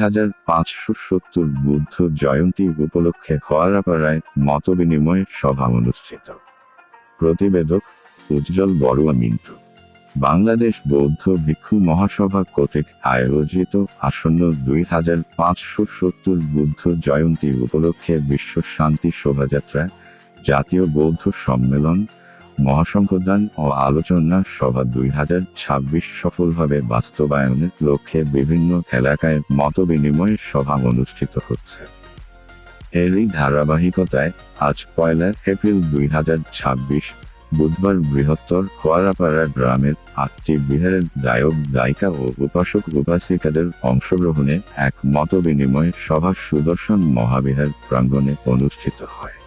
2570 বুদ্ধ জয়ন্তী উপলক্ষে খোয়ারাপাড়ায় মতবিনিময় সভা অনুষ্ঠিত। প্রতিবেদক উজ্জ্বল বড়ুয়া মিন্টু। বাংলাদেশ বৌদ্ধ ভিক্ষু মহাসভা কর্তৃক আয়োজিত আসন্ন 2570 বুদ্ধ জয়ন্তী উপলক্ষে বিশ্ব শান্তি শোভাযাত্রা, জাতীয় বৌদ্ধ সম্মেলন, মহাসংঘদান ও আলোচনা সভা 2026 সফলভাবে বাস্তবায়নের লক্ষ্যে বিভিন্ন এলাকায় মতবিনিময় সভা অনুষ্ঠিত হচ্ছে। এরই ধারাবাহিকতায় আজ 1 এপ্রিল 2026 বুধবার বৃহত্তর খোয়ারাপাড়া গ্রামের 8টি বিহারের দায়ক দায়িকা ও উপাসক উপাসিকাদের অংশগ্রহণে এক মতবিনিময় সভা সুদর্শন মহাবিহার প্রাঙ্গণে অনুষ্ঠিত হয়।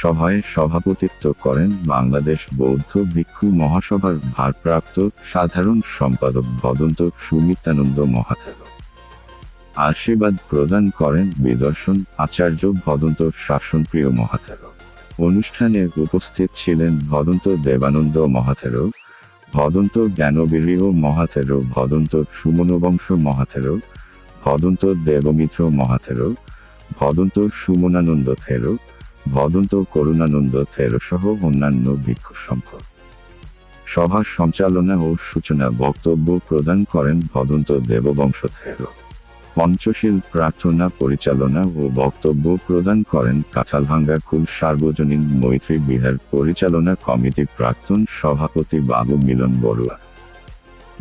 সভায় সভাপতিত্ব করেন বাংলাদেশ বৌদ্ধ ভিক্ষু মহাসভার ভারপ্রাপ্ত সাধারণ সম্পাদক ভদন্ত সুমিতানন্দ মহাথেরো। আশীর্বাদ প্রদান করেন বিদর্শন আচার্য ভদন্ত শাসনপ্রিয় মহাথেরো। অনুষ্ঠানে উপস্থিত ছিলেন ভদন্ত দেবানন্দ মহাথেরো, ভদন্ত জ্ঞানবীর্য মহাথেরো, ভদন্ত সুমনবংশ মহাথেরো, ভদন্ত দেবমিত্র মহাথেরো, ভদন্ত সুমনানন্দ থেরো, ভদন্ত করুণানন্দ থেরো সহ অন্যান্য ভিক্ষু সংখ্যক। সভা সঞ্চালনা ও সূচনা বক্তব্য প্রদান করেন ভদন্ত দেববংশ থেরো। পঞ্চশীল প্রার্থনা পরিচালনা ও বক্তব্য প্রদান করেন কাঁঠালভাঙ্গা কুল সার্বজনীন মৈত্রী বিহার পরিচালনা কমিটি প্রাক্তন সভাপতি বাবু মিলন বড়ুয়া।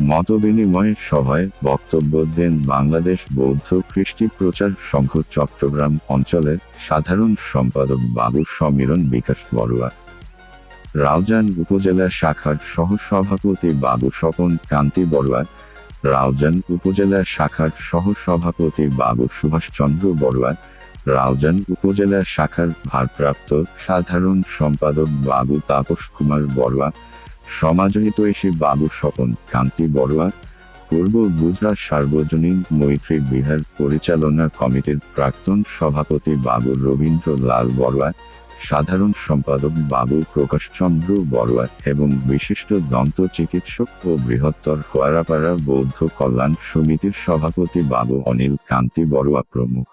মতবিনিময় সভায় বক্তব্য দেন বাংলাদেশ বৌদ্ধ কৃষ্টি প্রচার সংঘ চট্টগ্রাম অঞ্চলের সাধারণ সম্পাদক বাবু সমীরণ বিকাশ বড়ুয়া, রাউজান উপজেলা শাখার সহ সভাপতি বাবু স্বপন কান্তি বড়ুয়া, রাউজান উপজেলা শাখার সহ সভাপতি বাবু সুভাষচন্দ্র বড়ুয়া, রাউজান উপজেলা শাখার ভারপ্রাপ্ত সাধারণ সম্পাদক বাবু তাপস কুমার বড়ুয়া, সমাজহিতৈষী বাবু স্বপন কান্তি বড়ুয়া, পূর্ব গুজরাট সার্বজনীন মৈত্রী বিহার পরিচালনা কমিটির প্রাক্তন সভাপতি বাবু রবীন্দ্র লাল বড়ুয়া, সাধারণ সম্পাদক বাবু প্রকাশচন্দ্র বড়ুয়া এবং বিশিষ্ট দন্ত চিকিৎসক ও বৃহত্তর খোয়ারাপাড়া বৌদ্ধ কল্যাণ সমিতির সভাপতি বাবু অনিল কান্তি বড়ুয়া প্রমুখ।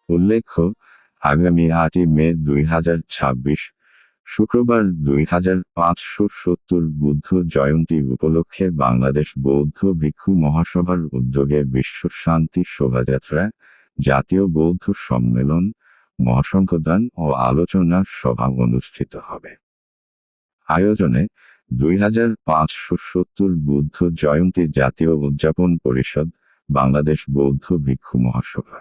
উল্লেখ্য, আগামী 8 মে 2026 শুক্রবার 2570 বুদ্ধ জয়ন্তী উপলক্ষে বাংলাদেশ বৌদ্ধ ভিক্ষু মহাসভার উদ্যোগে বিশ্ব শান্তি শোভাযাত্রা, জাতীয় বৌদ্ধ সম্মেলন, মহাসংঘদান ও আলোচনা সভা অনুষ্ঠিত হবে। আয়োজনে 2570 বুদ্ধ জয়ন্তী জাতীয় উদযাপন পরিষদ, বাংলাদেশ বৌদ্ধ ভিক্ষু মহাসভা।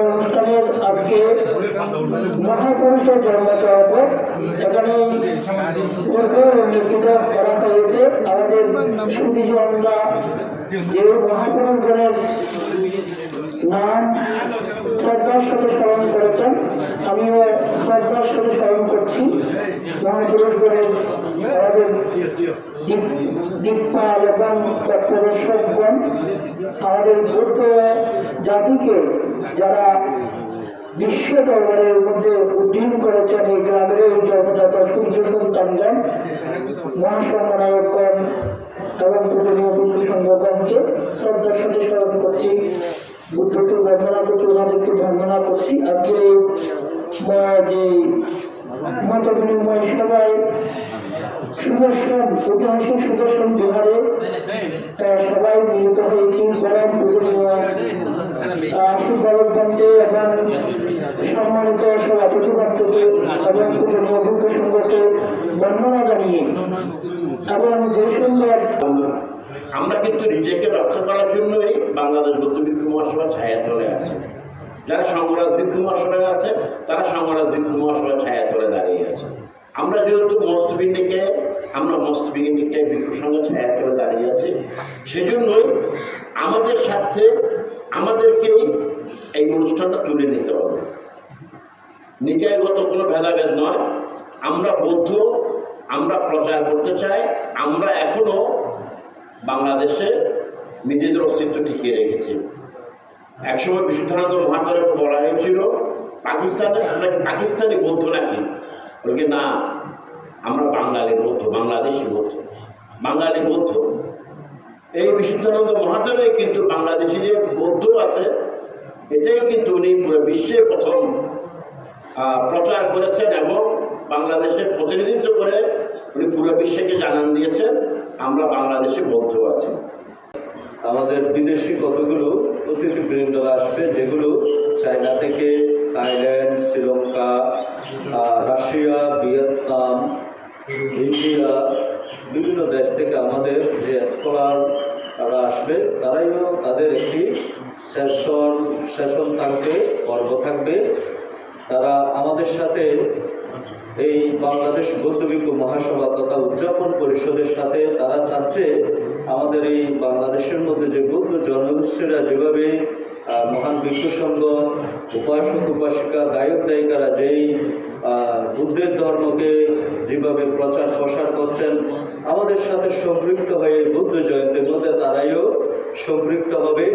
অনুষ্ঠানের আজকে মহাপুরুষের জন্ম চর্চা এখানে নেতৃত্ব করা হয়েছে। আমাদের সুদীজনরা যে মহাপুরুষগণের নাম শ্রদ্ধার সাথে স্মরণ করেছেন, আমিও শ্রদ্ধার সাথে স্মরণ করছি। মহাপুরুষগণের আমাদের দীপাল এবং প্রদর্শকগণ আমাদের বৌদ্ধ জাতিকে যারা বিশ্ব দরবারের মধ্যে উড্ডীন করেছেন, এই গ্রামের এই জন্মদাতা সূর্য সন্তানগণ, মহাসংঘনায়কগণ এবং পূজনীয় বন্ধু সংঘগণকে শ্রদ্ধার সাথে স্মরণ করছি, বুদ্ধকে বন্দনা করছি, ওনাদেরকে বন্দনা করছি। আজকে যে মত বিনিময় সভায় সুদর্শন ঐতিহাসিক সুদর্শন জোহারে সবাই মিলিত হয়েছি পরম পূজনীয় সুবলবন্ধে এবং সম্মানিত সভাপতিবর্গকে এবং পূজনীয় বৌদ্ধ সংঘকে বন্দনা জানিয়ে এবং যে সুন্দর আমরা কিন্তু নিজেকে রক্ষা করার জন্যই বাংলাদেশ বৌদ্ধ ভিক্ষু মহাসভা ছায়া তলে আছে। যারা সংঘরাজ ভিক্ষু মহাসভায় আছে তারা সংঘরাজ ভিক্ষু মহাসভা ছায়া তলে দাঁড়িয়ে আছে। আমরা যেহেতু মস্তবিন্দিকে আমরা মস্তবিন্দিকে ভিক্ষু সংঘ ছায়া তলে দাঁড়িয়ে আছি, সেজন্যই আমাদের সাথে আমাদেরকেই এই অনুষ্ঠানটা তুলে নিতে হবে। নিকায়গত কোনো ভেদাভেদ নয়, আমরা বৌদ্ধ, আমরা প্রচার করতে চাই। আমরা এখনো বাংলাদেশে নিজেদের অস্তিত্ব টিকিয়ে রেখেছি। একসময় বিশুদ্ধানন্দ মহাতরকে বলা হয়েছিল পাকিস্তানে আমরা কি পাকিস্তানি বৌদ্ধ নাকি, বলকে না আমরা বাঙালি বৌদ্ধ, বাংলাদেশি বৌদ্ধ, বাঙালি বৌদ্ধ। এই বিশুদ্ধানন্দ মহাতরে কিন্তু বাংলাদেশি যে বৌদ্ধ আছে এটাই কিন্তু উনি পুরো বিশ্বে প্রথম প্রচার করেছেন এবং বাংলাদেশের প্রতিনিধিত্ব করে উনি পুরো বিশ্বকে জানান দিয়েছেন আমরা বাংলাদেশে বৌদ্ধ আছি। আমাদের বিদেশি কতগুলো অতিথিবৃন্দরা আসবে, যেগুলো চায়না থেকে, Thailand, Sri Lanka, Russia, Vietnam, India, বিভিন্ন দেশ থেকে আমাদের যে স্কলার তারা আসবে, তারাইও তাদের একটি সেশন থাকবে, পর্ব থাকবে। তারা আমাদের সাথে এই বাংলাদেশ বৌদ্ধ ভিক্ষু মহাসভা তথা উদযাপন পরিষদের সাথে তারা চাচ্ছে আমাদের এই বাংলাদেশের মধ্যে যে বৌদ্ধ জনগোষ্ঠীরা যেভাবে মহান ভিক্ষু সংঘ, উপাসক উপাসিকা, গায়ক গায়িকারা যেই বুদ্ধের ধর্মকে যেভাবে প্রচার প্রসার করছেন, আমাদের সাথে সম্পৃক্ত হয়ে বুদ্ধ জয়ন্তীর মধ্যে তারাইও সম্পৃক্ত হবে।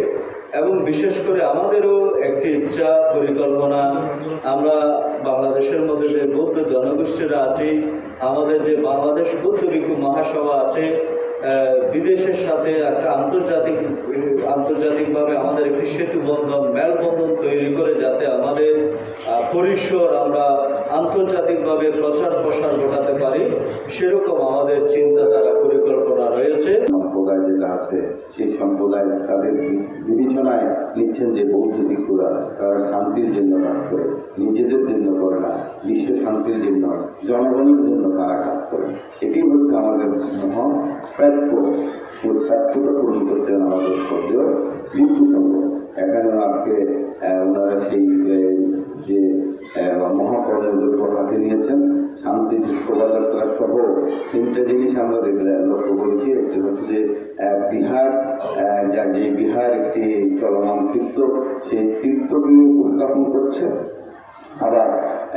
এবং বিশেষ করে আমাদেরও একটি ইচ্ছা পরিকল্পনা, আমরা বাংলাদেশের মধ্যে যে বৌদ্ধ জনগোষ্ঠীরা আছি, আমাদের যে বাংলাদেশ বৌদ্ধ ভিক্ষু মহাসভা আছে, বিদেশের সাথে একটা আন্তর্জাতিকভাবে আমাদের একটি সেতু বন্ধন, মেলবন্ধন তৈরি করে যাতে আমাদের পরিসর আমরা আন্তর্জাতিকভাবে প্রচার প্রসার ঘটাতে পারি, সেরকম আমাদের চিন্তাধারা পরিকল্পনা রয়েছে। সম্প্রদায় যেটা আছে সেই সম্প্রদায় তাদের বিবেচনায় নিচ্ছেন যে বৌদ্ধ ভিক্ষুরা তারা শান্তির জন্য কাজ করে, নিজেদের জন্য করে না, বিশ্ব শান্তির জন্য, জনগণের জন্য তারা কাজ করে। এটি হচ্ছে আমাদের প্রাপ্যতা পূরণ করতেন আমাদের সদ্য ভিক্ষু সংঘ। এখানে আজকে ওনারা সেই যে মহাকর্মযোগ্য হাতে নিয়েছেন, শান্তি শোভাযাত্রা সহ তিনটে জিনিস আমরা লক্ষ্য করেছি। একটি হচ্ছে যে বিহার, যে বিহার একটি চলমান তীর্থ, সেই তীর্থকে উপস্থাপন করছে। আবার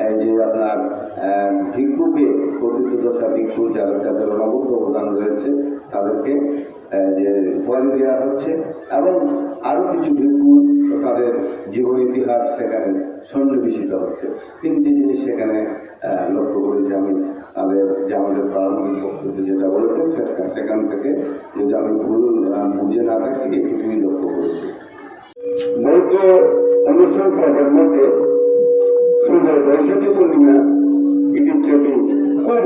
এই যে আপনার ভিক্ষুকে কথিত দশা ভিক্ষু যারা যাদের অনবদ্য অবদান রয়েছে তাদেরকে যে বলি দেওয়া হচ্ছে এবং আরও কিছু ভিক্ষু তাদের জীবন ইতিহাস সেখানে সন্নিবেশিত হচ্ছে। তিনটি জিনিস সেখানে লক্ষ্য করেছি আমি। আমাদের প্রারম্ভিক বক্তব্য যেটা বলেছেন সেখান থেকে যদি আমি ভুল বুঝে না থাকি একটুকুই লক্ষ্য করেছি। বৌদ্ধ অনুষ্ঠান পর্বের মধ্যে সুন্দর বৈশাখী পূর্ণিমা এটি একটি খুবই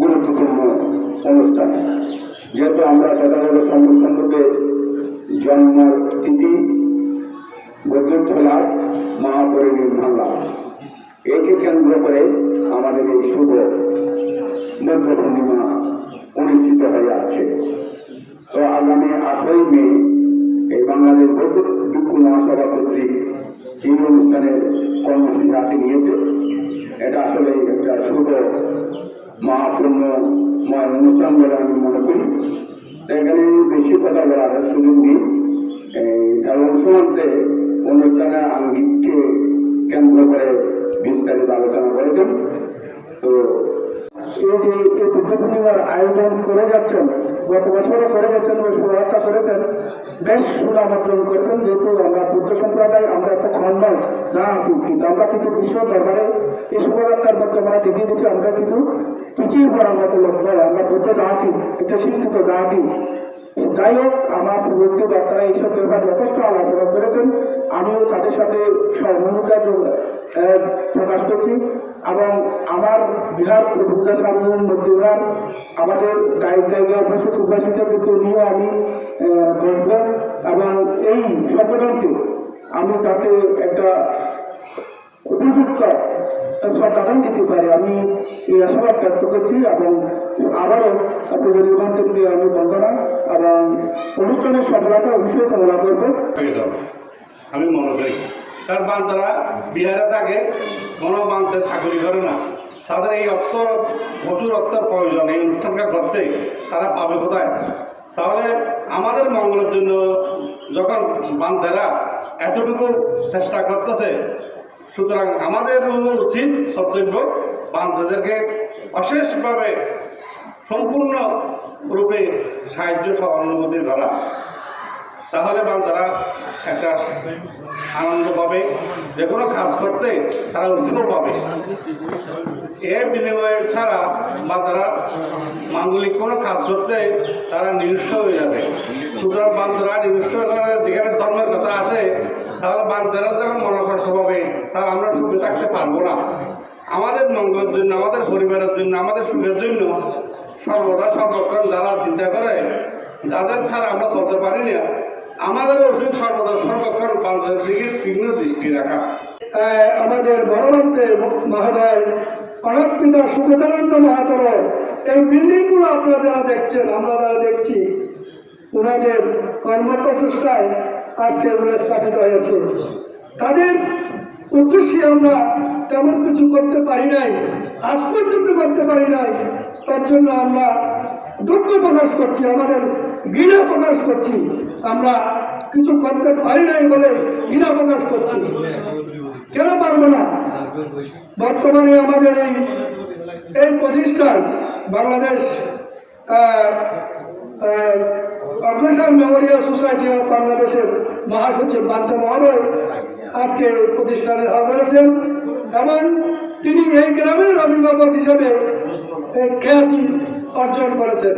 গুরুত্বপূর্ণ অনুষ্ঠান। যেহেতু আমরা যথাযথ সম্পর্কে জন্ম তিথি, বৈদ্যুত লাভ, মহাপরিনির্বাণ লাভ, একে কেন্দ্র করে আমাদের এই শুভ বৌদ্ধ পূর্ণিমা অনুষ্ঠিত হয়ে আছে। তো আগামী 8ই মে এই বাংলাদেশ বৌদ্ধ ভিক্ষু মহাসভা কর্তৃক যে অনুষ্ঠানের কর্মসূচি হাতে নিয়েছে, এটা আসলে একটা শুভ মহাপূর্ণময় অনুষ্ঠান বলে আমি মনে করি। তো এখানে বেশি কথা বলার সুযোগ নেই, কারণ সমান্তে অনুষ্ঠানের আঙ্গিককে কেন্দ্র করে বিস্তারিত আলোচনা করেছেন। তো এই যে এই বুদ্ধ পূর্ণিমার আয়োজন করে যাচ্ছেন, গত বছরও করে গেছেন, শুভযাত্রা করেছেন, বেশ সুনাম অর্জন করেছেন। যেহেতু আমরা বুদ্ধ সম্প্রদায়, আমরা এত খণ্ড যা আছি, কিন্তু আমরা কিন্তু বিশ্ব দরবারে এই শুভযাত্রার মধ্যে আমরা দেখিয়ে দিচ্ছি আমরা কিন্তু পিছিয়ে পড়ার মতো লোক নয়। আমরা বুদ্ধ জাতি, একটা শিক্ষিত জাতি। যাই হোক, আমার ব্যক্তি বক্তারা এইসব ব্যাপারে যথেষ্ট আলোচনা করেছেন। আমিও তাদের সাথে সহমর্মিতা প্রকাশ করছি এবং আমার বিহার উপজেলা সাধারণ মধ্য বিহার আমাদের জায়গা অভ্যাসক উদ্ভাসিকাদেরকে নিয়ে আমি বসব এবং এই সংগঠনকে আমি তাকে একটা উপযুক্ত সরকার দিতে পারি আমি এই আশাবাদ ব্যক্ত করছি এবং আবারও প্রযোজককে আমি বন্দনা এবং অনুষ্ঠানের সফলতা অবশ্যই কামনা করবো। আমি মনে করি কারণ বান্দারা বিহারে থাকে কোনো বান্তে চাকরি করে না, তাদের এই অর্থ প্রচুর অর্থের প্রয়োজন এই অনুষ্ঠানটা করতে, তারা পাবে কোথায়? তাহলে আমাদের মঙ্গলের জন্য যখন বান্দারা এতটুকু চেষ্টা করতেছে, সুতরাং আমাদের উচিত কর্তব্য বান্দাদেরকে অশেষভাবে সম্পূর্ণ রূপে সাহায্য সহানুভূতি করা। তাহলে বান্দারা একটা আনন্দ পাবে, যে কোনো কাজ করতে তারা উৎসাহ পাবে। এর বিনিময়ে ছাড়া বান্দারা মাঙ্গলিক কোনো কাজ করতে তারা নিরুৎসাহ হয়ে যাবে। সুতরাং বান্দারা নিরুৎসাহ যেখানে ধর্মের কথা আসে, তাহলে বান্দারা যখন মনে কষ্ট পাবে, তাহলে আমরা সুখে থাকতে পারবো না। আমাদের মঙ্গলের জন্য, আমাদের পরিবারের জন্য, আমাদের সুখের জন্য সর্বদা সর্বক্ষণ যারা চিন্তা করে, যাদের ছাড়া আমরা চলতে পারি না, আমাদেরও উচিত সর্বদা সর্বক্ষণ বান্দাদের দিকে তীক্ষ্ণ দৃষ্টি রাখা। আমাদের বড়মন্ত্রী মহোদয় অনাথ পিতা সুগতানন্দ মহাতর এই বিল্ডিংগুলো আপনারা যারা দেখছেন, আমরা যারা দেখছি, ওনাদের কর্মপ্রচেষ্টায় আজকে এগুলো স্থাপিত হয়েছে। তাদের উদ্দেশ্যে আমরা তেমন কিছু করতে পারি নাই, আজ পর্যন্ত করতে পারি নাই। তার জন্য আমরা দুঃখ প্রকাশ করছি, আমাদের ঘৃণা প্রকাশ করছি। আমরা কিছু করতে পারি নাই বলে ঘৃণা প্রকাশ করছি। কেন পারবো না? বর্তমানে আমাদের এই প্রতিষ্ঠান বাংলাদেশ অগ্রসর মেমোরিয়াল সোসাইটি অফ বাংলাদেশের মহাসচিব বান্তা মহোদয় আজকে প্রতিষ্ঠানের হাত ধরেছেন এবং তিনি এই গ্রামের অভিভাবক হিসেবে খ্যাতি অর্জন করেছেন।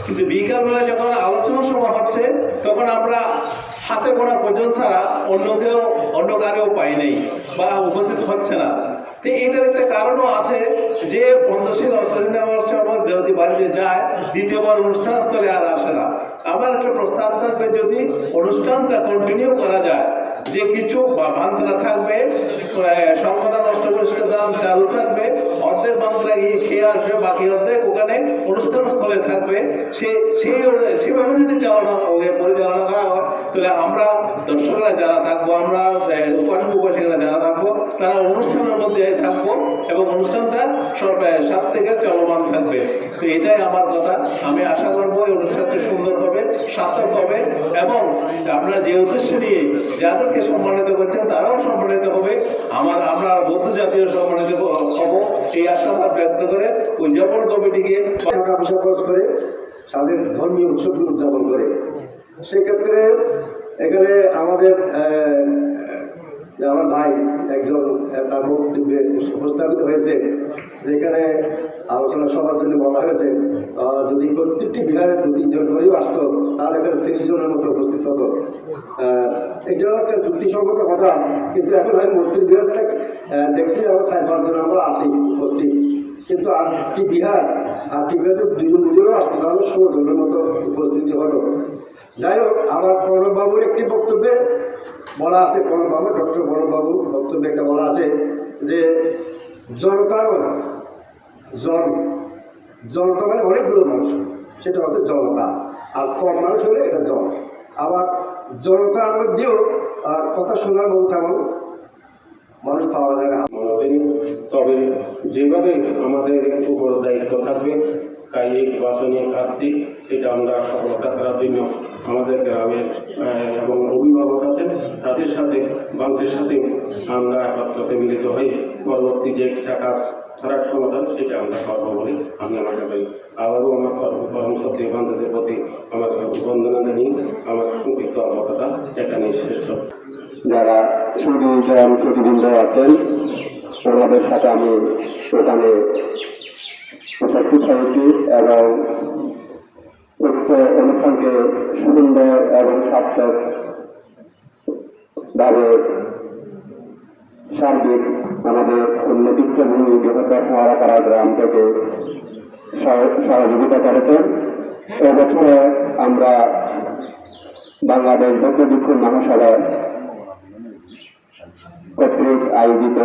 কিন্তু বিকালবেলা যখন আলোচনা সভা হচ্ছে, তখন আমরা হাতে গোনা পর্যন্ত ছাড়া অন্য কারেও পাই নাই বা উপস্থিত হচ্ছে না। তো এটার একটা কারণও আছে যে পঞ্চশীল যদি বাড়িতে যায়, দ্বিতীয়বার অনুষ্ঠানস্থলে আর আসে না। আমার একটা প্রস্তাব থাকবে, যদি অনুষ্ঠানটা কন্টিনিউ করা যায়, যে কিছু বান্ধারা থাকবে, সংবাদ নষ্ট পরিষ্কার চালু থাকবে, অর্ধেক বান্ধারা গিয়ে খেয়ে আসবে, বাকি অর্ধেক ওখানে অনুষ্ঠান স্থলে থাকবে। সেভাবে যদি পরিচালনা করা হয়, তাহলে আমরা দর্শকরা যারা থাকবো, আমরা উপাসক উপাসিকরা যারা থাকবো, তারা অনুষ্ঠানের মধ্যে থাকবো এবং অনুষ্ঠানটা সব থেকে চলমান থাকবে। তো এটাই আমার কথা। আমি আশা করবো এই অনুষ্ঠানটি সুন্দর হবে, সার্থক হবে এবং আপনারা যে উদ্দেশ্য নিয়ে যাদেরকে সম্মানিত করছেন তারাও সম্মানিত হবে, আমরা বৌদ্ধ জাতীয় সম্মানিত হব, এই আশাবাদ ব্যক্ত করে উদযাপন কমিটিকে টাকা পয়সা খরচ করে তাদের ধর্মীয় উৎসবগুলো উদযাপন করে। সেক্ষেত্রে এখানে আমাদের আমার ভাই একজন তার বক্তব্যে উপস্থাপিত হয়েছে, যেখানে আলোচনা সভার জন্য বলা হয়েছে যদি প্রত্যেকটি বিহারে 2-3 জন করেও আসতো, তাহলে এখানে 30 জনের মতো উপস্থিত হতো। এটাও একটা যুক্তিসঙ্গত কথা, কিন্তু এখন আমি মন্ত্রী বিহারটা দেখছি আমার 4-5 জন আমরা আসি উপস্থিত, কিন্তু আটটি বিহারে 2-2জনও আসতো, তাহলে 16 জনের মতো উপস্থিতি হতো। যাই হোক, আমার প্রণববাবুর একটি বক্তব্যে বলা আছে, প্রণববাবু ডক্টর প্রণববাবুর বক্তব্যে একটা বলা আছে যে জনতার জনতা মানে অনেকগুলো মানুষ, সেটা হচ্ছে জনতা, আর কম মানুষ হলে এটা জন। আবার জনতার মধ্যেও কথা শোনার মতো তেমন মানুষ পাওয়া যায় না। তবে যেভাবে আমাদের উপর দায়িত্ব থাকবে কায়িক বাসনিক আর্থিক, সেটা আমরা সফলতা করার জন্য আমাদের গ্রামের এবং অভিভাবক আছেন তাদের সাথে বাংলাদেশের সাথে আমরা একত্রতে মিলিত হয়ে পরবর্তী যে একটা কাজ করার সমাধান সেটা আমরা করবো বলে আমি আমাকে বলি। আবারও আমার কর্মসূত্রে বান্ধবদের প্রতি আমার বন্দনা জানিয়ে আমার সংক্ষিপ্ত অবগতা এখানে শেষ করব। যারা সুদীবৃন্দ আছেন ওনাদের সাথে আমি সেখানে উপস্থিত হয়েছি এবং উক্ত অনুষ্ঠানকে সুন্দর এবং সার্থক ভাবে সার্বিক আমাদের নেতৃত্বভূমি বৃহত্তর ফোয়ারাপাড়া গ্রাম থেকে সহযোগিতা করেছেন। এবছরে আমরা বাংলাদেশ বৌদ্ধ ভিক্ষু মহাসভা কর্তৃক আয়োজিত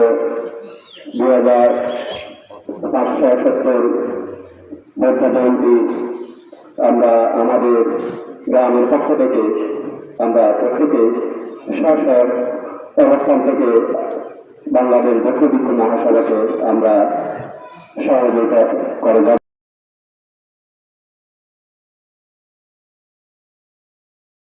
2570 বৌদ্ধ জয়ন্তী আমরা আমাদের গ্রামের পক্ষ থেকে আমরা প্রত্যেকে স্ব অবস্থান থেকে বাংলাদেশ বৌদ্ধ ভিক্ষু মহাসভাকে আমরা সহযোগিতা করে যাব।